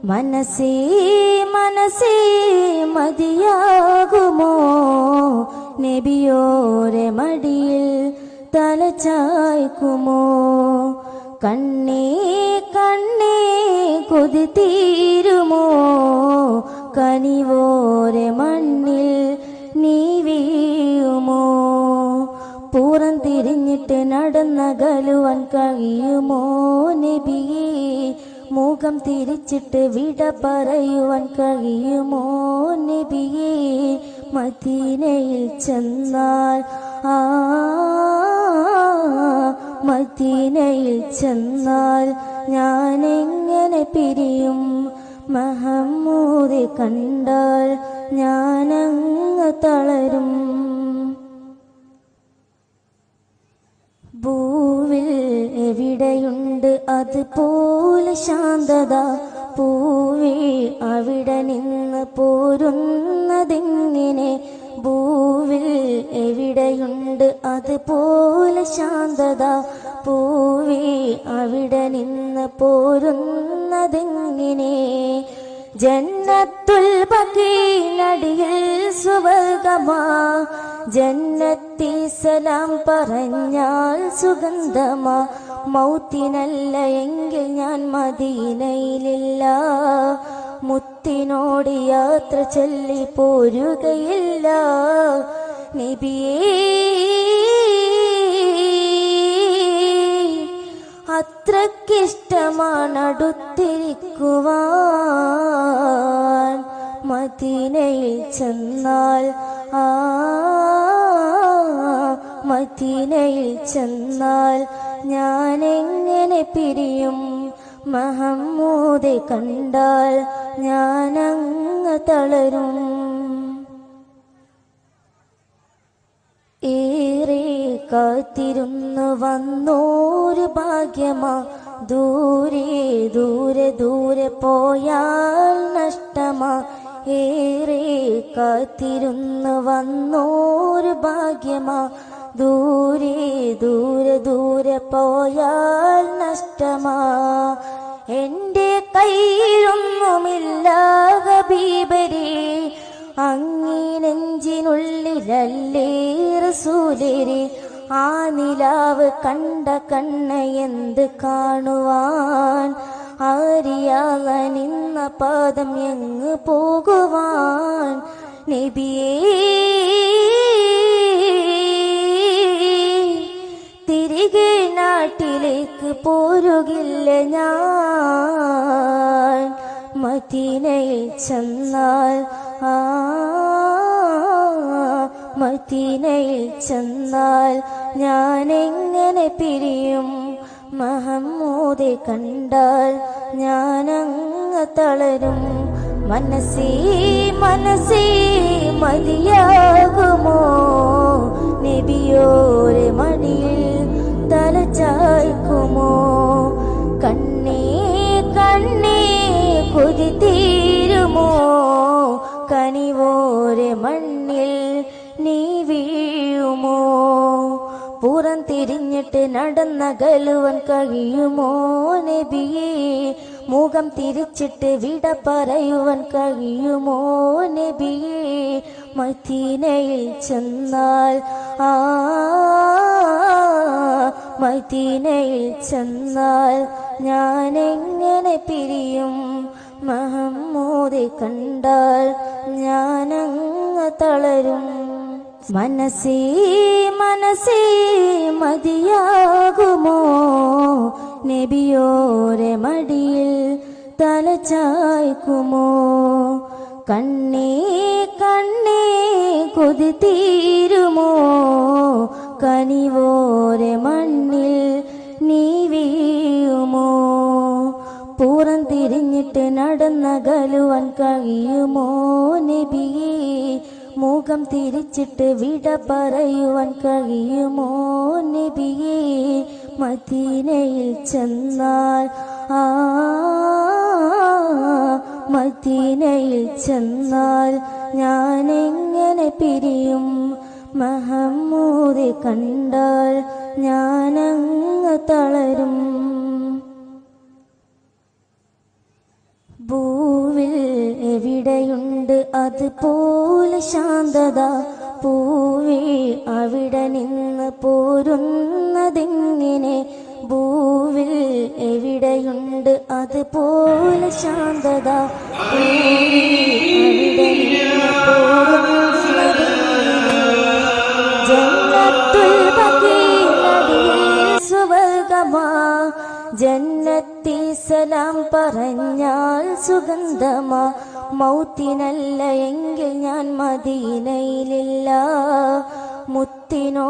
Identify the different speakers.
Speaker 1: മനസ്സേ മനസ്സേ മതിയാകുമോ നബിയോരെ മടിയിൽ തലചായ്ക്കുമോ? കണ്ണേ കണ്ണേ കൊതി തീരുമോ? കനിവോരെ മണ്ണിൽ നീ വീഴുമോ? പൂറം തിരിഞ്ഞിട്ട് നടന്നകലുവാൻ കഴിയുമോ നബിയേ? മുഖം തിരിച്ചിട്ട് വിട പറയുവാൻ കഴിയുമോ നബിയേ? മദീനയിൽ ചെന്നാൽ മദീനയിൽ ചെന്നാൽ ഞാൻ എങ്ങനെ പിരിയും? മുഹമ്മദെ കണ്ടാൽ ഞാനങ്ങ് തളരും. ഭൂവിൽ എവിടെയുണ്ട് അതുപോലെ ശാന്തത? പൂവിൽ അവിടെ നിന്ന് പോരുന്നതെങ്ങനെ? ഭൂവിൽ എവിടെയുണ്ട് അതുപോലെ ശാന്തത? പൂവിൽ അവിടെ നിന്ന് പോരുന്നതെങ്ങനെ? ജന്നത്തുൽ ബഖീനടിയിൽ സുവർഗമാ, ജന്നത്തി സലാം പറഞ്ഞാൽ സുഗന്ധമാ. മൗത്തിനല്ല എങ്കിൽ ഞാൻ മദീനയിലില്ല, മുത്തിനോട് യാത്ര ചൊല്ലി പോരുകയില്ല നബിയേ. അത്രക്കിഷ്ടമാണ് അടുത്തിരിക്കുവാൻ. മദീനയിൽ ചെന്നാൽ മദീനയിൽ ചെന്നാൽ ഞാൻ എങ്ങനെ പിരിയും? മുഹമ്മദെ കണ്ടാൽ ഞാനങ്ങ് തളരും. ഏറെ കാത്തിരുന്നു വന്നോരു ഭാഗ്യമാ, ദൂരെ ദൂരെ ദൂരെ പോയാൽ നഷ്ടമാ. ഏറെ കാത്തിരുന്നു വന്നോരു ഭാഗ്യമാ, ദൂരെ ദൂരെ ദൂരെ പോയാൽ നഷ്ടമാ. എന്റെ കയ്യിലൊന്നുമില്ല ഹബീബരേ, അങ്ങേ നെഞ്ചിനുള്ളിലല്ലേ റസൂലരേ. ആ നിലാവ് കണ്ട കണ്ണ് എന്ത് കാണുവാൻ? അറിയാതെ നിന്ന പാദം എങ്ങ് പോകുവാൻ നബിയേ. തിരികെ നാട്ടിലേക്ക് പോരുകില്ല ഞാൻ. മദീനയിൽ ചെന്നാൽ മദീനയിൽ ചെന്നാൽ ഞാൻ എങ്ങനെ പിരിയും? മുഹമ്മദെ കണ്ടാൽ ഞാനങ്ങ് തളരും. മനസ്സേ മനസ്സേ മതിയാകുമോ നബിയോരെ മടിയിൽ തലചായ്ക്കുമോ? കണ്ണേ കണ്ണേ കൊതി തീരുമോ? കനിവോരെ മണ്ണിൽ നീ വീഴുമോ? പുറം തിരിഞ്ഞിട്ട് നടന്നകലുവാൻ കഴിയുമോ നബിയേ? മുഖം തിരിച്ചിട്ട് വിട പറയുവാൻ കഴിയുമോ നബിയേ? മദീനയിൽ ചെന്നാൽ മദീനയിൽ ചെന്നാൽ ഞാൻ എങ്ങനെ പിരിയും? മുഹമ്മദെ കണ്ടാൽ ഞാനങ്ങ് തളരും. മനസ്സേ മനസ്സേ മതിയാകുമോ നബിയോരെ മടിയിൽ തലചായ്ക്കുമോ? കണ്ണേ കണ്ണേ കൊതി തീരുമോ? കനിവോരെ മണ്ണിൽ നീ വീഴുമോ? പൂറം തിരിഞ്ഞിട്ട് നടന്നകലുവാൻ കഴിയുമോ നബിയേ? മുഖം തിരിച്ചിട്ട് വിട പറയുവാൻ കഴിയുമോ നബിയേ? മദീനയിൽ ചെന്നാൽ മദീനയിൽ ചെന്നാൽ ഞാൻ എങ്ങനെ പിരിയും? മുഹമ്മദെ കണ്ടാൽ ഞാനങ്ങ് തളരും. അതുപോലെ ശാന്തത പൂവേ അവിടെ നിന്ന് പോരുന്നതെങ്ങനെ ഭൂവിൽ എവിടെയുണ്ട് അതുപോലെ ശാന്തത പൂവേ അവിടെ നിന്ന് പോരുന്നതെങ്ങനെ ജന്നത്തുൽ ബഖീഅടിയിൽ സുവർഗമാ ജന്നത്തി സലാം പറഞ്ഞാൽ സുഗന്ധമാ മൗത്തിനല്ല എങ്കിൽ ഞാൻ മദീനയിലില്ല മുത്തിനോ